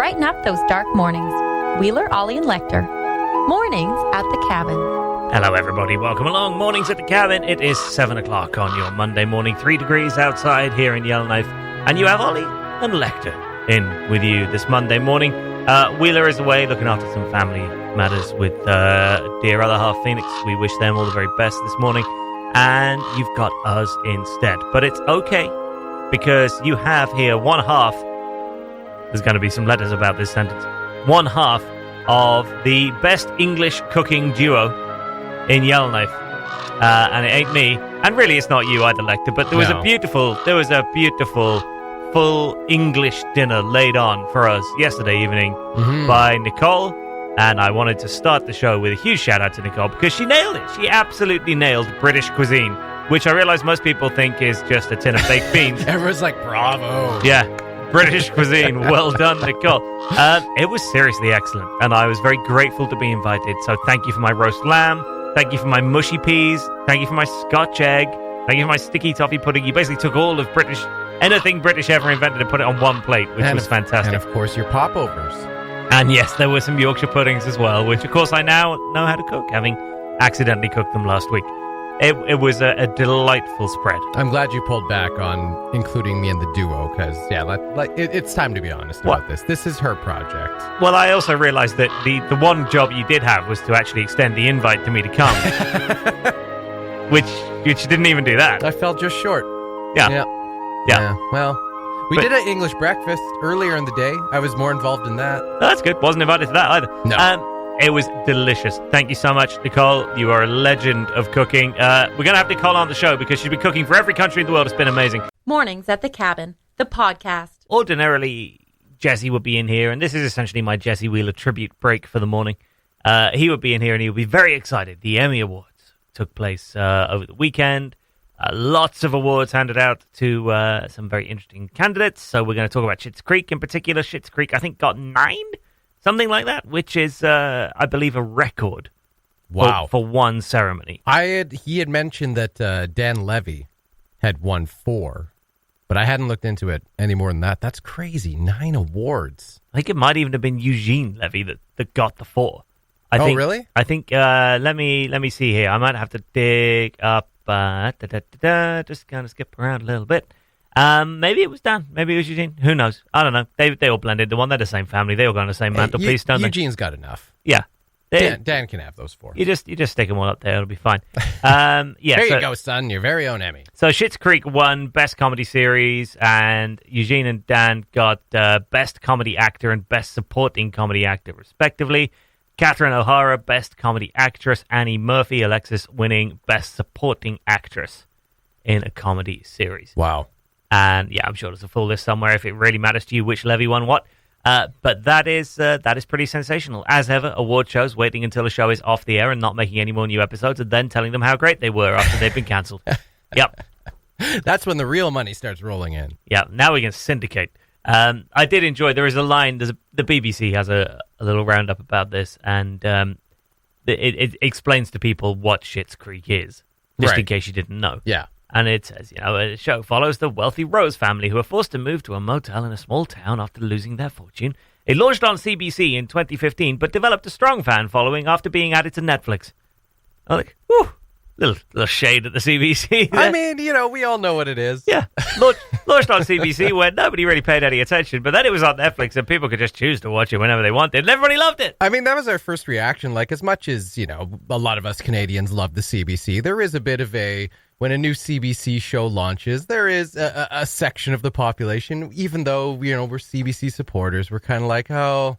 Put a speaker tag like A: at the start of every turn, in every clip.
A: brighten up those dark mornings. Wheeler, Ollie, and Lecter. Mornings at the Cabin.
B: Hello, everybody. Welcome along. Mornings at the Cabin. It is 7 o'clock on your Monday morning. 3 degrees outside here in Yellowknife. And you have Ollie and Lecter in with you this Monday morning. Wheeler is away looking after some family matters with dear other half Phoenix. We wish them all the very best this morning. And you've got us instead. But it's okay, because you have here one half. There's going to be some letters about this sentence. One half of the best English cooking duo in Yellowknife. And it ain't me. And really, it's not you either, Lecter. But there was a beautiful full English dinner laid on for us yesterday evening by Nicole. And I wanted to start the show with a huge shout out to Nicole, because she nailed it. She absolutely nailed British cuisine, which I realize most people think is just a tin of baked beans.
C: Everyone's like, bravo.
B: Yeah, British cuisine. Well done, Nicole. It was seriously excellent, and I was very grateful to be invited. So thank you for my roast lamb. Thank you for my mushy peas. Thank you for my Scotch egg. Thank you for my sticky toffee pudding. You basically took all of anything British ever invented and put it on one plate, which was fantastic.
C: And of course, your popovers.
B: And yes, there were some Yorkshire puddings as well, which of course I now know how to cook, having accidentally cooked them last week. It was a delightful spread.
C: I'm glad you pulled back on including me in the duo, because, it's time to be honest about this. This is her project.
B: Well, I also realised that the one job you did have was to actually extend the invite to me to come, which you didn't even do that.
C: I fell just short.
B: Yeah.
C: Well, we did an English breakfast earlier in the day. I was more involved in that.
B: Oh, that's good. Wasn't invited to that either.
C: No.
B: It was delicious. Thank you so much, Nicole. You are a legend of cooking. We're going to have Nicole on the show because she's been cooking for every country in the world. It's been amazing.
A: Mornings at the Cabin, the podcast.
B: Ordinarily, Jesse would be in here, and this is essentially my Jesse Wheeler tribute break for the morning. He would be in here, and he would be very excited. The Emmy Awards took place over the weekend. Lots of awards handed out to some very interesting candidates. So we're going to talk about Schitt's Creek in particular. Schitt's Creek, I think, got 9, something like that, which is, I believe, a record.
C: Wow.
B: For one ceremony.
C: He had mentioned that Dan Levy had won 4, but I hadn't looked into it any more than that. That's crazy. 9 awards.
B: I think it might even have been Eugene Levy that got the 4. I think,
C: really?
B: I think, let me see here. I might have to dig up. Just kind of skip around a little bit. Maybe it was Dan. Maybe it was Eugene. Who knows? I don't know. They all blended. They're the same family. They all go on the same mantelpiece, don't they?
C: Eugene's got enough.
B: Yeah.
C: Dan can have those 4.
B: You just stick them all up there. It'll be fine.
C: There you go, son. Your very own Emmy.
B: So Schitt's Creek won Best Comedy Series, and Eugene and Dan got Best Comedy Actor and Best Supporting Comedy Actor, respectively. Catherine O'Hara, Best Comedy Actress. Annie Murphy, Alexis, winning Best Supporting Actress in a Comedy Series.
C: Wow.
B: And yeah, I'm sure there's a full list somewhere if it really matters to you which Levy won what. But that is pretty sensational. As ever, award shows waiting until the show is off the air and not making any more new episodes, and then telling them how great they were after they've been cancelled. Yep.
C: That's when the real money starts rolling in.
B: Yeah, now we can syndicate. I did enjoy, there is a line, the BBC has a little roundup about this, and it explains to people what Schitt's Creek is, just in case you didn't know.
C: Yeah.
B: And it says, the show follows the wealthy Rose family who are forced to move to a motel in a small town after losing their fortune. It launched on CBC in 2015, but developed a strong fan following after being added to Netflix. I'm like, whew. Little shade at the CBC there.
C: I mean, we all know what it is.
B: Yeah. Launched on CBC where nobody really paid any attention, but then it was on Netflix and people could just choose to watch it whenever they wanted, and everybody loved it.
C: I mean, that was our first reaction. Like, as much as, a lot of us Canadians love the CBC, there is a bit of when a new CBC show launches, there is a section of the population, even though, we're CBC supporters, we're kind of like, oh,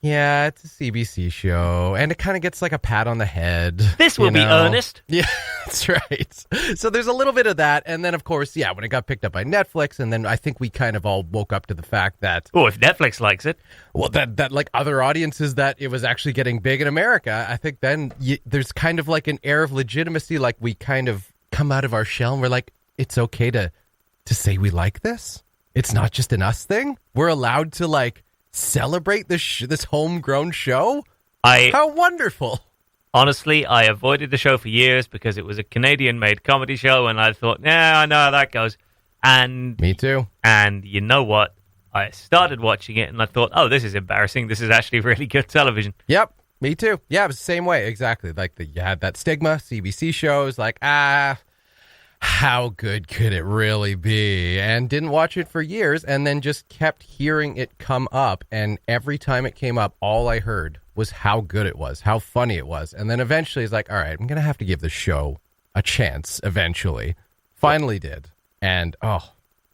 C: yeah, it's a CBC show, and it kind of gets like a pat on the head.
B: This will be earnest.
C: Yeah, that's right. So there's a little bit of that, and then, of course, when it got picked up by Netflix, and then I think we kind of all woke up to the fact that...
B: Oh, if Netflix likes it.
C: Well, that like other audiences, that it was actually getting big in America, I think then there's kind of like an air of legitimacy, like we kind of come out of our shell, and we're like, it's okay to say we like this? It's not just an us thing? We're allowed to, like... celebrate this homegrown show? How wonderful.
B: Honestly, I avoided the show for years because it was a Canadian-made comedy show, and I thought, I know how that goes. And
C: me too.
B: And you know what? I started watching it and I thought, oh, this is embarrassing. This is actually really good television.
C: Yep, me too. Yeah, it was the same way, exactly. Like you had that stigma, CBC shows, like, how good could it really be? And didn't watch it for years, and then just kept hearing it come up. And every time it came up, all I heard was how good it was, how funny it was. And then eventually it's like, all right, I'm going to have to give the show a chance eventually. Finally did. And,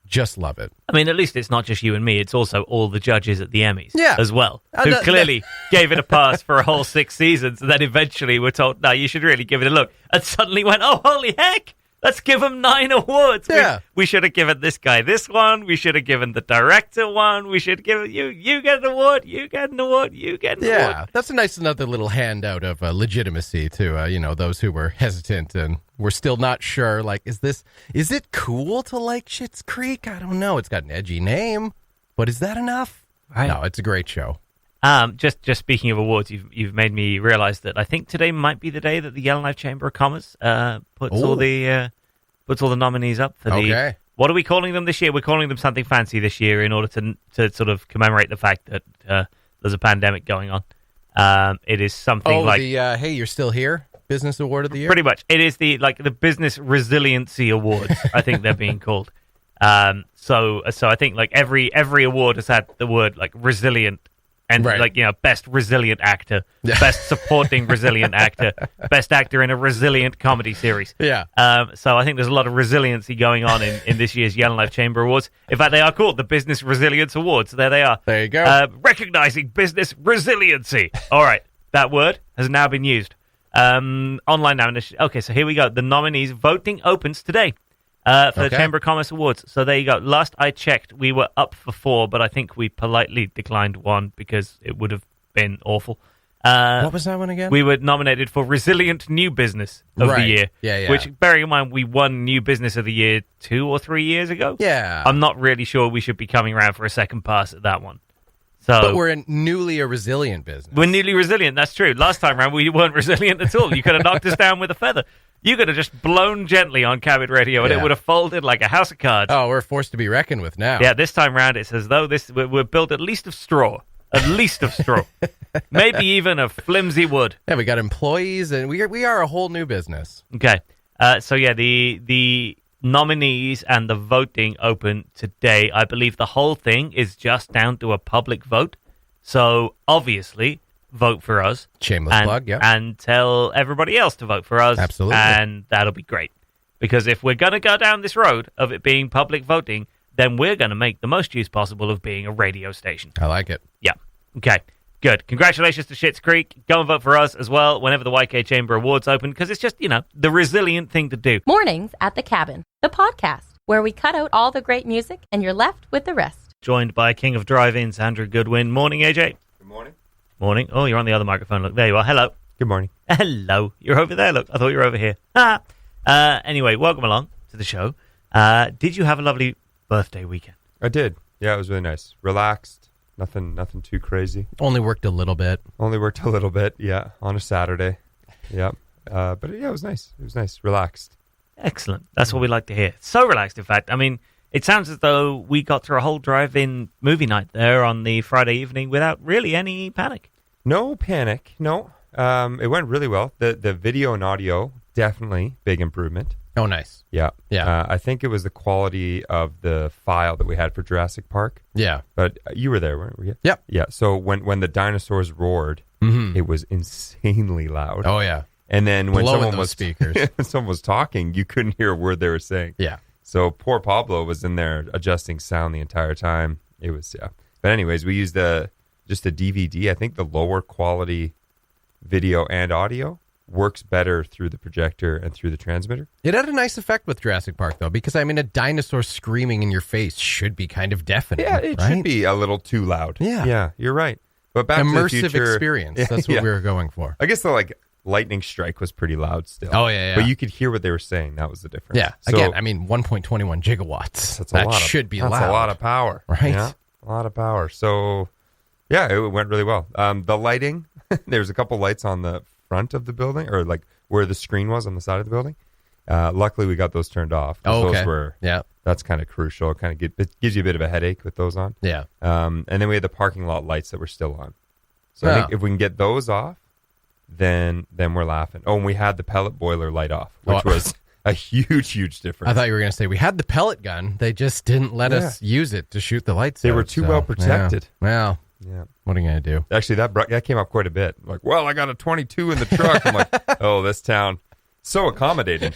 C: just love it.
B: I mean, at least it's not just you and me. It's also all the judges at the Emmys as well, who
C: no,
B: clearly gave it a pass for a whole 6 seasons. And then eventually were told, no, you should really give it a look. And suddenly went, oh, holy heck. Let's give him 9 awards.
C: Yeah.
B: We should have given this guy this one. We should have given the director one. We should give you get an award. You get an award. You get an award.
C: Yeah, that's a nice another little handout of legitimacy to those who were hesitant and were still not sure. Like, is it cool to like Schitt's Creek? I don't know. It's got an edgy name, but is that enough?
B: Right.
C: No, it's a great show.
B: Just speaking of awards, you've made me realize that I think today might be the day that the Yellowknife Chamber of Commerce puts all the nominees up for the.
C: Okay.
B: What are we calling them this year? We're calling them something fancy this year in order to sort of commemorate the fact that there's a pandemic going on. It is something like
C: the Hey, You're Still Here Business Award of the Year.
B: Pretty much, it is the Business Resiliency Awards. I think they're being called. So I think like every award has had the word like resilient. And best resilient actor, best supporting resilient actor, best actor in a resilient comedy series.
C: Yeah.
B: So I think there's a lot of resiliency going on in this year's Yellowknife Chamber Awards. In fact, they are called the Business Resilience Awards. There they are.
C: There you go.
B: Recognizing business resiliency. All right, that word has now been used. Online now. Okay, so here we go. The nominees voting opens today. For the Chamber of Commerce Awards. So there you go. Last I checked, we were up for 4, but I think we politely declined 1 because it would have been awful.
C: What was that one again?
B: We were nominated for Resilient New Business of the Year.
C: Yeah.
B: Which, bearing in mind, we won New Business of the Year 2 or 3 years ago.
C: Yeah.
B: I'm not really sure we should be coming around for a second pass at that one. So,
C: but we're newly a resilient business.
B: We're newly resilient, that's true. Last time around, we weren't resilient at all. You could have knocked us down with a feather. You could have just blown gently on Cabot Radio, and it would have folded like a house of cards.
C: Oh, we're forced to be reckoned with now.
B: Yeah, this time round, it's as though we're built at least of straw. At least of straw. Maybe even of flimsy wood.
C: Yeah, we got employees, and we are a whole new business.
B: Okay. The nominees and the voting open today. I believe the whole thing is just down to a public vote. So, obviously, vote for us.
C: Shameless plug, yeah.
B: And tell everybody else to vote for us.
C: Absolutely.
B: And that'll be great. Because if we're going to go down this road of it being public voting, then we're going to make the most use possible of being a radio station.
C: I like it.
B: Yeah. Okay. Good. Congratulations to Schitt's Creek. Go and vote for us as well whenever the YK Chamber Awards open, because it's just, the resilient thing to do.
A: Mornings at the Cabin, the podcast, where we cut out all the great music and you're left with the rest.
B: Joined by King of Drive-Ins, Andrew Goodwin. Morning, AJ.
D: Good morning.
B: Morning. Oh, you're on the other microphone. Look, there you are. Hello.
D: Good morning.
B: Hello. You're over there. Look, I thought you were over here. Anyway, welcome along to the show. Did you have a lovely birthday weekend?
D: I did. Yeah, it was really nice. Relaxed. Nothing too crazy.
C: Only worked a little bit.
D: Only worked a little bit, yeah, on a Saturday. Yeah. But yeah, it was nice. It was nice. Relaxed.
B: Excellent. That's what we like to hear. So relaxed, in fact. I mean, it sounds as though we got through a whole drive-in movie night there on the Friday evening without really any panic.
D: No panic. No. It went really well. The video and audio, definitely big improvement.
C: Oh, nice.
D: Yeah.
C: Yeah.
D: I think it was the quality of the file that we had for Jurassic Park.
C: Yeah.
D: But you were there, weren't you?
C: Yep.
D: Yeah. So when the dinosaurs roared, it was insanely loud.
C: Oh, yeah.
D: And then when
C: Blowing
D: someone
C: those
D: was
C: speakers.
D: when someone was talking, you couldn't hear a word they were saying.
C: Yeah.
D: So poor Pablo was in there adjusting sound the entire time. It was, yeah. But anyways, we used just the DVD. I think the lower quality video and audio works better through the projector and through the transmitter.
C: It had a nice effect with Jurassic Park, though, because, I mean, a dinosaur screaming in your face should be kind of deafening.
D: Yeah, it should be a little too loud.
C: Yeah.
D: Yeah, you're right. But back to the
C: immersive
D: future,
C: experience. That's what we were going for.
D: I guess the lightning strike was pretty loud still.
C: Oh, yeah.
D: But you could hear what they were saying. That was the difference.
C: Yeah.
D: So,
C: Again, I mean, 1.21 gigawatts.
D: That
C: should be loud.
D: That's a lot of power.
C: Right.
D: Yeah, a lot of power. So, yeah, it went really well. The lighting, there's a couple lights on the front of the building, or where the screen was on the side of the building. Luckily, we got those turned off.
C: Oh, okay.
D: Those were, that's kind of crucial. It gives you a bit of a headache with those on.
C: Yeah.
D: And then we had the parking lot lights that were still on. So I think if we can get those off, then we're laughing. Oh, and we had the pellet boiler light off, which was a huge difference.
C: I thought you were going to say we had the pellet gun. They just didn't let us use it to shoot the lights.
D: They were too well protected.
C: Yeah. Well, what are you going to do?
D: Actually, that came up quite a bit. Like, well, I got a 22 in the truck. I'm like, oh, this town, so accommodating.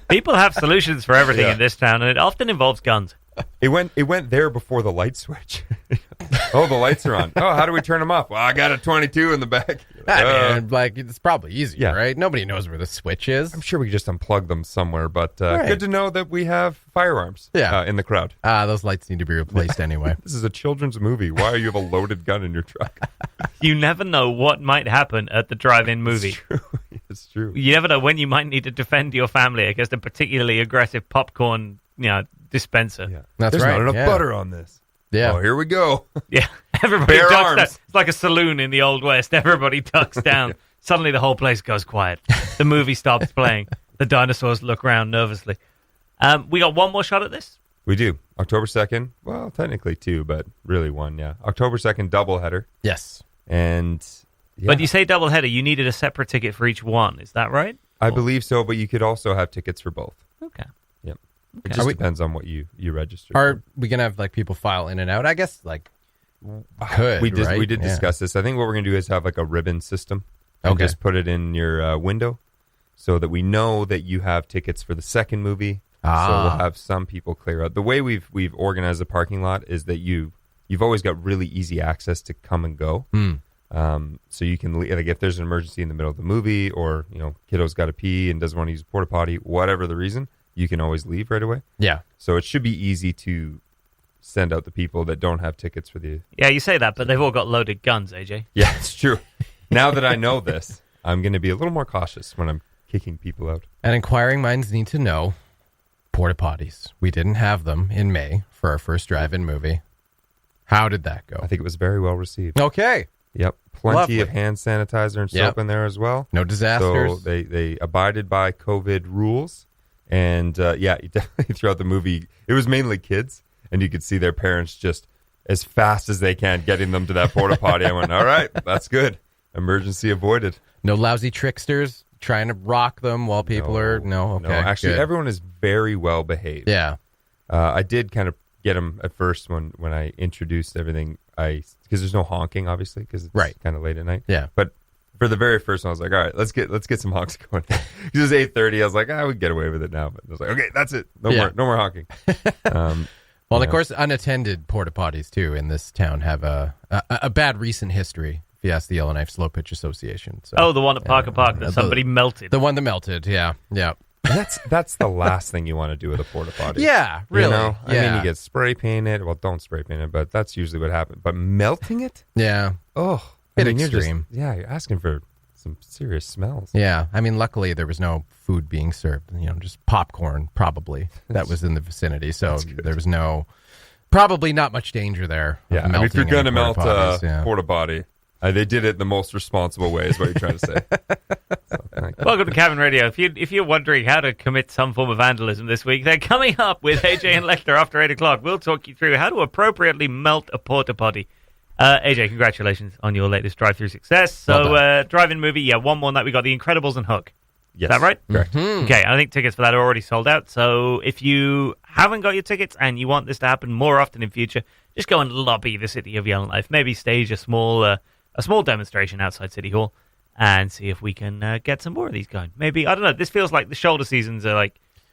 B: People have solutions for everything in this town, and it often involves guns.
D: It went there before the light switch. Oh, the lights are on. Oh, how do we turn them off? Well, I got a 22 in the back.
C: I mean, it's probably easier, right? Nobody knows where the switch is.
D: I'm sure we could just unplug them somewhere, but good to know that we have firearms in the crowd.
C: Those lights need to be replaced anyway.
D: This is a children's movie. Why do you have a loaded gun in your truck?
B: You never know what might happen at the drive-in movie.
D: It's true.
B: You never know when you might need to defend your family against a particularly aggressive popcorn, dispenser.
D: Yeah.
C: That's
D: There's
C: right.
D: not enough butter on this.
C: Yeah.
D: Oh, here we go.
B: Yeah. Everybody
D: Bare
B: ducks
D: arms.
B: down. It's like a saloon in the Old West. Everybody ducks down. Suddenly the whole place goes quiet. The movie stops playing. The dinosaurs look around nervously. We got one more shot at this?
D: We do. October 2nd. Well, technically two, but really one, yeah. October 2nd, doubleheader.
C: Yes.
D: And
B: But you say doubleheader. You needed a separate ticket for each one. Is that right?
D: I believe so, but you could also have tickets for both.
B: Okay.
D: Yep. It just depends on what you register.
C: Are we going to have people file in and out? I guess
D: we did discuss this. I think what we're going to do is have a ribbon system and just put it in your window so that we know that you have tickets for the second movie. So we'll have some people clear out. The way we've organized the parking lot is that you've always got really easy access to come and go. So you can if there's an emergency in the middle of the movie, or kiddo's got to pee and doesn't want to use a porta potty, whatever the reason, you can always leave right away.
C: Yeah.
D: So it should be easy to send out the people that don't have tickets for the.
B: Yeah, you say that, but they've all got loaded guns, AJ.
D: Yeah, it's true. Now that I know this, I'm going to be a little more cautious when I'm kicking people out.
C: And inquiring minds need to know porta potties. We didn't have them in May for our first drive-in movie. How did that go?
D: I think it was very well received.
C: Okay.
D: Yep. Plenty
C: Lovely.
D: of hand sanitizer and soap in there as well.
C: No disasters.
D: So they abided by COVID rules. And definitely throughout the movie, it was mainly kids. And you could see their parents just as fast as they can getting them to that porta potty. I went, all right, that's good. Emergency avoided.
C: No lousy tricksters trying to rock them while people are... No, okay.
D: No, actually,
C: good.
D: everyone is very well behaved.
C: Yeah.
D: I did kind of get them at first when I introduced everything. Because there's no honking, obviously, because it's kind of late at night.
C: Yeah.
D: But for the very first one, I was like, all right, let's get some honks going. Because it was 8:30. I was like, we can get away with it now. But I was like, okay, that's it. No more honking.
C: Well, of course, unattended porta potties, too, in this town have a bad recent history, if you ask the Yellowknife Slow Pitch Association. So,
B: the one at Parker Park that somebody melted.
C: The one that melted, yeah.
D: That's the last thing you want to do with a porta potty.
C: Yeah, really.
D: I mean, you get spray painted. Well, don't spray paint it, but that's usually what happens. But melting it?
C: Yeah.
D: Oh,
C: Bit extreme.
D: You're asking for some serious smells.
C: Yeah. I mean, luckily there was no food being served. Just popcorn, probably. That was in the vicinity. So there was probably not much danger there.
D: Yeah. I mean, if you're going to melt a porta potty, they did it the most responsible way, is what you're trying to say.
B: Welcome to Cabin Radio. If you're wondering how to commit some form of vandalism this week, they're coming up with AJ and Lecter after 8 o'clock. We'll talk you through how to appropriately melt a porta potty. AJ, congratulations on your latest drive-through success. So, drive-in movie, one more night. We got The Incredibles and Hook.
D: Yes.
B: Is that right?
D: Correct.
C: Mm-hmm.
B: Okay, I think tickets for that are already sold out. So if you haven't got your tickets and you want this to happen more often in future, just go and lobby the city of Yellowknife. Maybe stage a small demonstration outside City Hall and see if we can get some more of these going. Maybe, I don't know, this feels like the shoulder seasons are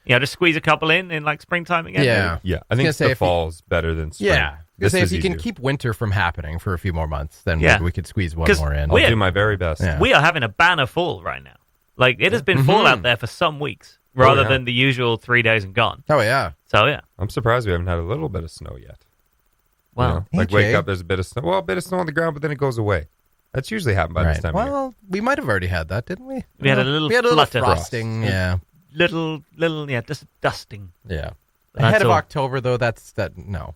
B: just squeeze a couple in springtime again.
C: Yeah.
D: Yeah, I think the fall's better than spring.
C: Yeah. If you can keep winter from happening for a few more months, then maybe we could squeeze one more in.
D: I'll do my very best.
C: Yeah.
B: We are having a banner fall right now. It has been fall out there for some weeks, rather than the usual 3 days and gone.
C: Oh, yeah.
B: So, yeah.
D: I'm surprised we haven't had a little bit of snow yet.
B: Well,
D: wake up, there's a bit of snow. Well, a bit of snow on the ground, but then it goes away. That's usually happened by this time of year.
C: Well, we might have already had that, didn't we?
B: We had a little flutter.
C: Frosting, yeah.
B: Little, just dusting.
C: Yeah.
B: That's
C: Ahead of
B: all.
C: October, though, no.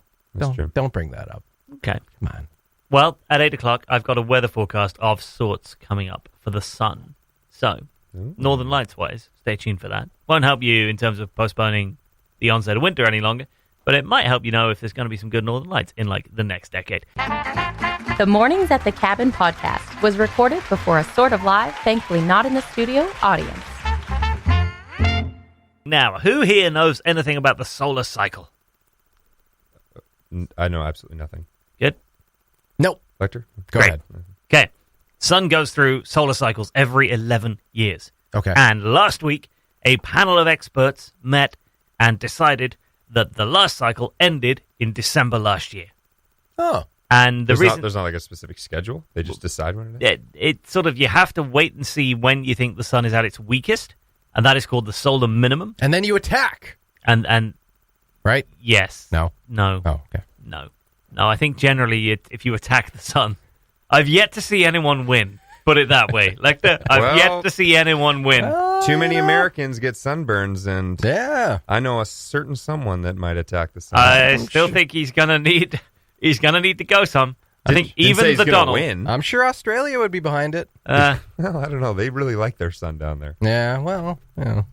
C: Don't bring that up.
B: Okay.
C: Come on.
B: Well, at 8 o'clock, I've got a weather forecast of sorts coming up for the sun. So, Northern Lights-wise. Stay tuned for that. Won't help you in terms of postponing the onset of winter any longer, but it might help you know if there's going to be some good Northern Lights in, like, the next decade.
A: The Mornings at the Cabin podcast was recorded before a sort of live, thankfully not in the studio, audience.
B: Now, who here knows anything about the solar cycle?
D: I know absolutely nothing.
B: Good?
C: Nope.
D: Lecter?
C: Go
B: Great.
C: ahead.
B: Okay. Sun goes through solar cycles every 11 years.
C: Okay.
B: And last week, a panel of experts met and decided that the last cycle ended in December last year.
C: Oh.
B: And
D: There's not like a specific schedule? They just decide when it is?
B: It sort of, you have to wait and see when you think the sun is at its weakest, and that is called the solar minimum.
C: And then you attack.
B: And
C: Right?
B: yes.
C: No.
B: No.
C: Oh, okay.
B: No. I think generally if you attack the sun, I've yet to see anyone win. Put it that way. I've yet to see anyone win.
D: Too many Americans get sunburns, and
C: Yeah.
D: I know a certain someone that might attack the sun.
B: I still think he's gonna need to go some. I think
D: Didn't say
B: even
D: he's
B: the
D: gonna
B: Donald.
D: win.
C: I'm sure Australia would be behind it.
D: Well, I don't know. They really like their sun down there.
C: Yeah, well,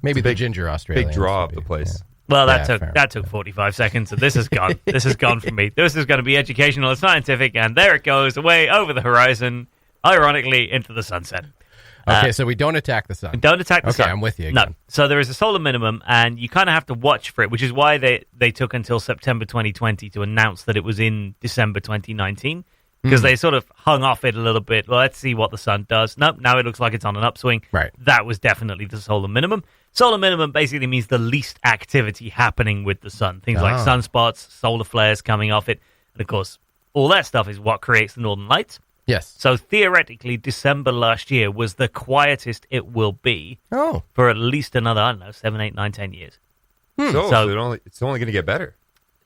C: maybe
D: It's a
C: the ginger Australians.
D: Big draw
C: would
D: of
C: be,
D: the place.
B: Well,
C: Yeah,
B: that took 45 seconds, and this is gone. This is gone from me. This is going to be educational and scientific, and there it goes, away over the horizon, ironically, into the sunset.
C: Okay, so we don't attack the sun.
B: Don't attack the sun.
C: Okay, I'm with you
B: No.
C: again.
B: So there is a solar minimum, and you kind of have to watch for it, which is why they took until September 2020 to announce that it was in December 2019, because they sort of hung off it a little bit. Well, let's see what the sun does. Nope, now it looks like it's on an upswing.
C: Right.
B: That was definitely the solar minimum. Solar minimum basically means the least activity happening with the sun. Things like sunspots, solar flares coming off it. And, of course, all that stuff is what creates the northern lights.
C: Yes.
B: So, theoretically, December last year was the quietest it will be
C: Oh.
B: for at least another, I don't know, 7, 8, 9, 10 years.
D: So it's only going to get better.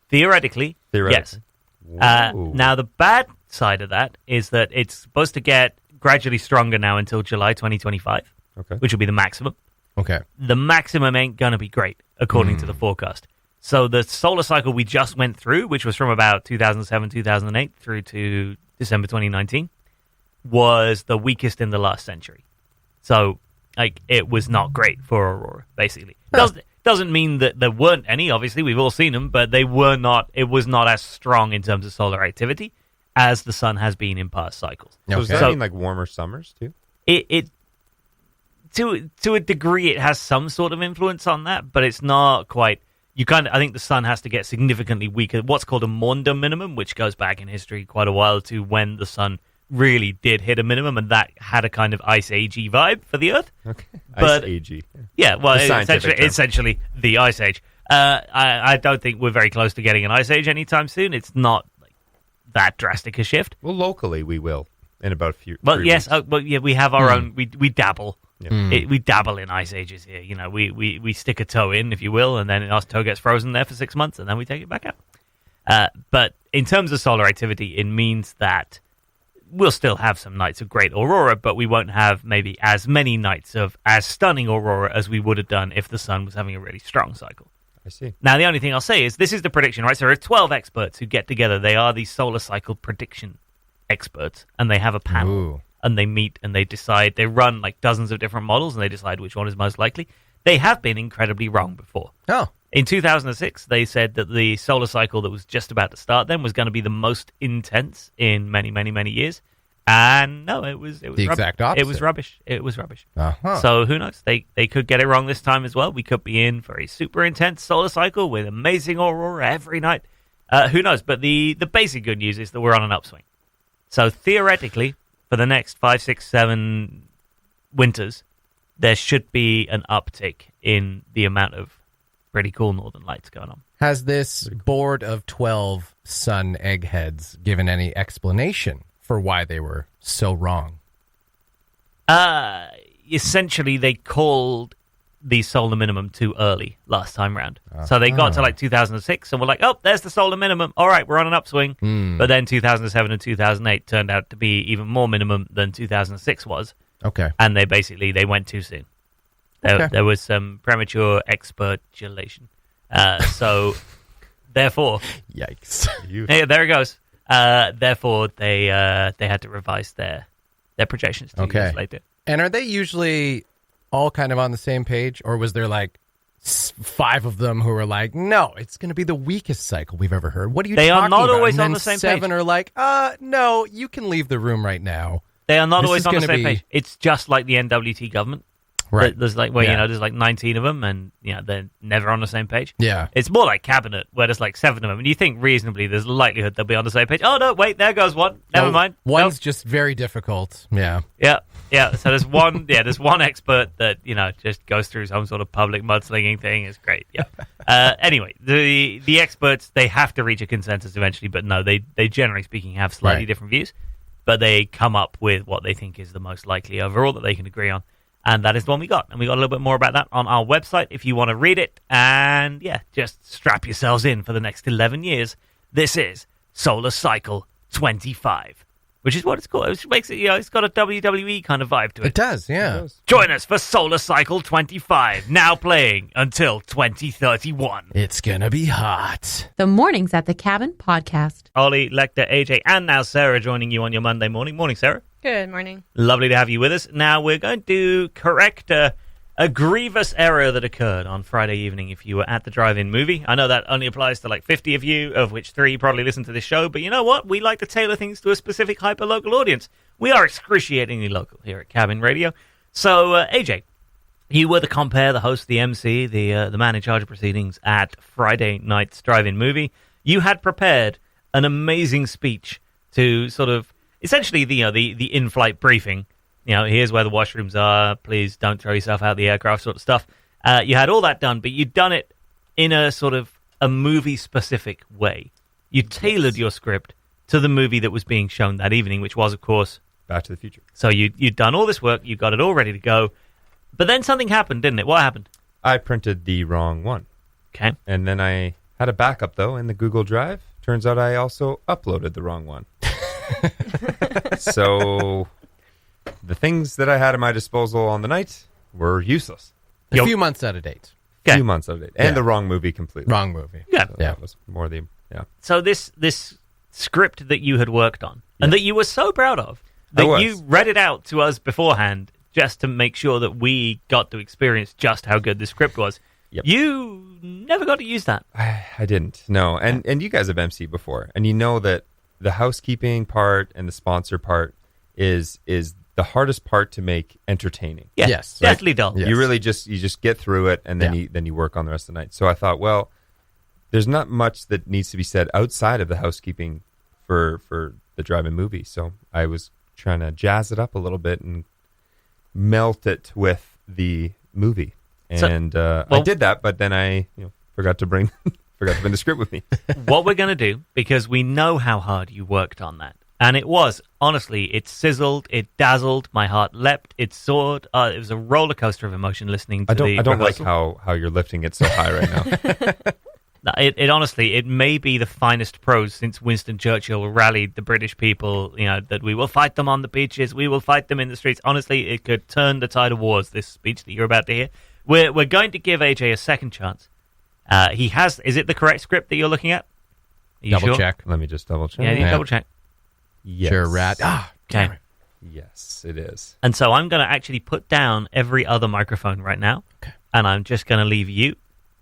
B: Theoretically, yes.
D: Whoa.
B: Now, the bad side of that is that it's supposed to get gradually stronger now until July 2025,
D: Okay.
B: which will be the maximum.
C: Okay.
B: The maximum ain't going to be great, according to the forecast. So the solar cycle we just went through, which was from about 2007, 2008 through to December 2019, was the weakest in the last century. So, like, it was not great for aurora, basically. Doesn't mean that there weren't any, obviously, we've all seen them, but it was not as strong in terms of solar activity as the sun has been in past cycles.
D: So does
C: Okay.
D: that mean like warmer summers too?
B: It to a degree, it has some sort of influence on that, but it's not quite. I think the sun has to get significantly weaker. What's called a Maunder minimum, which goes back in history quite a while to when the sun really did hit a minimum, and that had a kind of ice agey vibe for the Earth.
D: Okay.
B: But-
D: Ice agey.
B: Yeah, well,
D: The scientific term.
B: essentially the ice age. I don't think we're very close to getting an ice age anytime soon. It's not like that drastic a shift.
D: Well, locally we will in about a few.
B: Well,
D: 3
B: yes,
D: weeks.
B: we have our own. We dabble.
D: Yeah.
B: We dabble in ice ages here. You know, we stick a toe in, if you will, and then our toe gets frozen there for 6 months, and then we take it back out. But in terms of solar activity, it means that we'll still have some nights of great aurora, but we won't have maybe as many nights of as stunning aurora as we would have done if the sun was having a really strong cycle.
D: I see.
B: Now, the only thing I'll say is this is the prediction, right? So there are 12 experts who get together. They are the solar cycle prediction experts, and they have a panel.
C: Ooh.
B: And they meet and they decide. They run like dozens of different models, and they decide which one is most likely. They have been incredibly wrong before.
C: Oh.
B: In 2006, they said that the solar cycle that was just about to start then was going to be the most intense in many, many, many years. And no, it was
C: The exact opposite.
B: It was rubbish. It was rubbish.
C: Uh-huh.
B: So who knows? They could get it wrong this time as well. We could be in for a super intense solar cycle with amazing aurora every night. Who knows? But the basic good news is that we're on an upswing. So theoretically, for the next 5, 6, 7 winters, there should be an uptick in the amount of pretty cool northern lights going on.
C: Has this board of 12 sun eggheads given any explanation for why they were so wrong?
B: Essentially, they called the solar minimum too early last time round. So they got to like 2006 and were like, oh, there's the solar minimum. All right, we're on an upswing. But then 2007 and 2008 turned out to be even more minimum than 2006 was.
C: Okay.
B: And they went too soon. There was some premature expertulation. So therefore,
C: Yikes.
B: yeah, there it goes. Therefore, they had to revise their projections 2 years later.
C: And are they usually all kind of on the same page, or was there like 5 of them who were like, no, it's going to be the weakest cycle we've ever heard? What are you talking about?
B: They are not always
C: and
B: on
C: then
B: the same
C: 7
B: page.
C: are like, no, you can leave the room right now.
B: They are not
C: This
B: always
C: is
B: on the
C: gonna
B: same
C: be-
B: page. It's just like the NWT government.
C: Right.
B: There's like, there's like 19 of them, and they're never on the same page.
C: Yeah.
B: It's more like cabinet, where there's like 7 of them, and you think reasonably there's likelihood they'll be on the same page. Oh no, wait, there goes one. Never mind.
C: One's
B: Nope.
C: just very difficult. Yeah.
B: Yeah. So there's one. There's one expert that just goes through some sort of public mudslinging thing. It's great. Yeah. Anyway, the experts, they have to reach a consensus eventually, but no, they generally speaking have slightly
C: Right.
B: different views, but they come up with what they think is the most likely overall that they can agree on. And that is the one we got. And we got a little bit more about that on our website if you want to read it. And just strap yourselves in for the next 11 years. This is Solar Cycle 25, which is what it's called. Which makes it, it's got a WWE kind of vibe to
C: It
B: it.
C: does, yeah.
B: Join us for Solar Cycle 25, now playing until 2031.
C: It's going to be hot.
A: The Mornings at the Cabin podcast.
B: Ollie, Lecter, AJ, and now Sarah joining you on your Monday morning. Morning, Sarah.
E: Good morning.
B: Lovely to have you with us. Now, we're going to correct a grievous error that occurred on Friday evening if you were at the drive-in movie. I know that only applies to like 50 of you, of which 3 probably listen to this show, but you know what? We like to tailor things to a specific hyper-local audience. We are excruciatingly local here at Cabin Radio. So, AJ, you were the compere, the host, the MC, the man in charge of proceedings at Friday night's drive-in movie. You had prepared an amazing speech to sort of essentially the in-flight briefing. Here's where the washrooms are. Please don't throw yourself out the aircraft, sort of stuff. You had all that done, but you'd done it in a sort of a movie-specific way. You tailored your script to the movie that was being shown that evening, which was, of course,
D: Back to the Future.
B: So you'd done all this work, you got it all ready to go, but then something happened, didn't it? What happened?
D: I printed the wrong one.
B: Okay.
D: And then I had a backup, though, in the Google Drive. Turns out I also uploaded the wrong one. So the things that I had at my disposal on the night were useless.
C: A few months out of date.
D: A few months out of date. And
C: Yeah.
D: the wrong movie completely.
C: Wrong movie.
B: Yeah.
D: So
C: Yeah.
D: That was more the,
B: So this script that you had worked on, and that you were so proud of,
D: I
B: that
D: was.
B: you read it out to us beforehand just to make sure that we got to experience just how good the script was.
D: Yep.
B: You never got to use that.
D: I didn't. No. And you guys have MC'd before. And you know that the housekeeping part and the sponsor part is the hardest part to make entertaining.
B: Yeah,
C: Yes.
B: deathly dull.
C: Yes.
D: You really just get through it, and then
C: Yeah.
D: you work on the rest of the night. So I thought, well, there's not much that needs to be said outside of the housekeeping for the drive-in movie. So I was trying to jazz it up a little bit and melt it with the movie. And I did that, but then I forgot to bring the script with me.
B: What we're going to do, because we know how hard you worked on that, and it was, honestly, it sizzled, it dazzled, my heart leapt, it soared. It was a roller coaster of emotion listening to
D: I don't like
B: rehearsal.
D: how you're lifting it so high right now.
B: No, it honestly, it may be the finest prose since Winston Churchill rallied the British people, that we will fight them on the beaches, we will fight them in the streets. Honestly, it could turn the tide of wars, this speech that you're about to hear. We're going to give AJ a second chance. He has, is it the correct script that you're looking at? Are you
C: Double
B: sure?
C: check.
D: Let me just double check.
B: Yeah, you
C: Yeah.
B: double check.
D: Yes.
C: Sure, rat.
B: Okay.
D: Yes, it is.
B: And so I'm going to actually put down every other microphone right now, and I'm just going to leave you.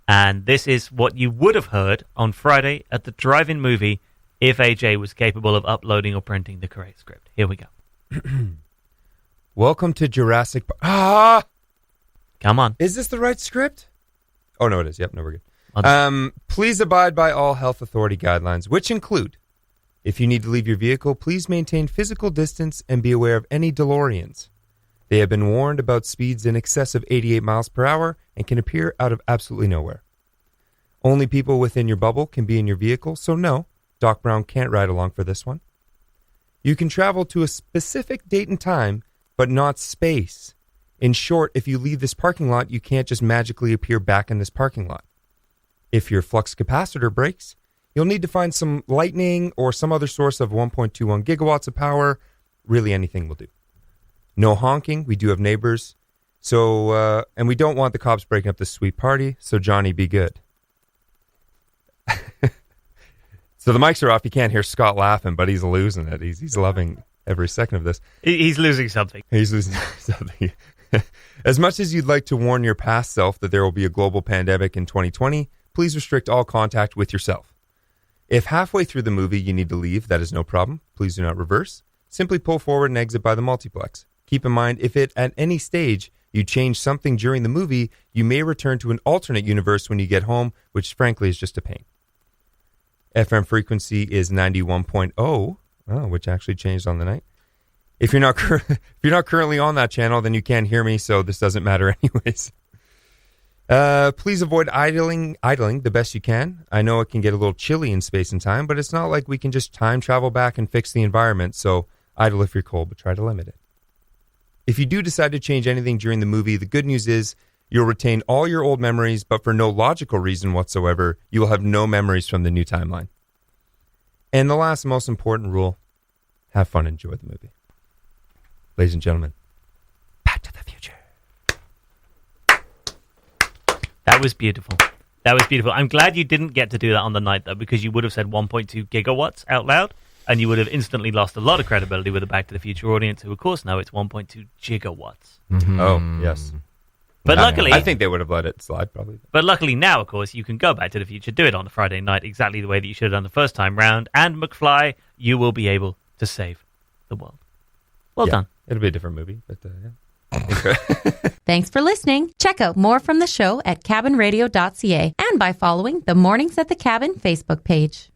B: And this is what you would have heard on Friday at the drive-in movie if AJ was capable of uploading or printing the correct script. Here we go.
D: Welcome to Jurassic Park.
B: Come on.
D: Is this the right script? Oh, no, it is. Yep, no, we're good.
B: I'll-
D: Please abide by all health authority guidelines, which include, if you need to leave your vehicle, please maintain physical distance and be aware of any DeLoreans. They have been warned about speeds in excess of 88 miles per hour and can appear out of absolutely nowhere. Only people within your bubble can be in your vehicle, so no, Doc Brown can't ride along for this one. You can travel to a specific date and time, but not space. In short, if you leave this parking lot, you can't just magically appear back in this parking lot. If your flux capacitor breaks, you'll need to find some lightning or some other source of 1.21 gigawatts of power. Really, anything will do. No honking. We do have neighbors. So, and we don't want the cops breaking up this sweet party. So, Johnny, be good. So the mics are off. You can't hear Scott laughing, but he's losing it. He's loving every second of this.
B: He's losing something.
D: He's losing something. As much as you'd like to warn your past self that there will be a global pandemic in 2020, please restrict all contact with yourself. If halfway through the movie you need to leave, that is no problem. Please do not reverse. Simply pull forward and exit by the multiplex. Keep in mind, if at any stage you change something during the movie, you may return to an alternate universe when you get home, which frankly is just a pain. FM frequency is 91.0, which actually changed on the night. If you're not currently on that channel, then you can't hear me, so this doesn't matter anyways. Please avoid idling the best you can. I know it can get a little chilly in space and time, but it's not like we can just time travel back and fix the environment, so idle if you're cold, but try to limit it. If you do decide to change anything during the movie, the good news is you'll retain all your old memories, but for no logical reason whatsoever, you will have no memories from the new timeline. And the last most important rule, have fun and enjoy the movie. Ladies and gentlemen, Back to the Future.
B: That was beautiful. That was beautiful. I'm glad you didn't get to do that on the night, though, because you would have said 1.2 gigawatts out loud, and you would have instantly lost a lot of credibility with the Back to the Future audience, who, of course, know it's 1.2 gigawatts.
C: Mm-hmm.
D: Oh, yes.
B: But luckily...
D: I think they would have let it slide, probably.
B: But luckily now, of course, you can go Back to the Future, do it on a Friday night exactly the way that you should have done the first time round, and McFly, you will be able to save the world. Well done.
D: It'll be a different movie, but yeah.
A: Thanks for listening. Check out more from the show at cabinradio.ca and by following the Mornings at the Cabin Facebook page.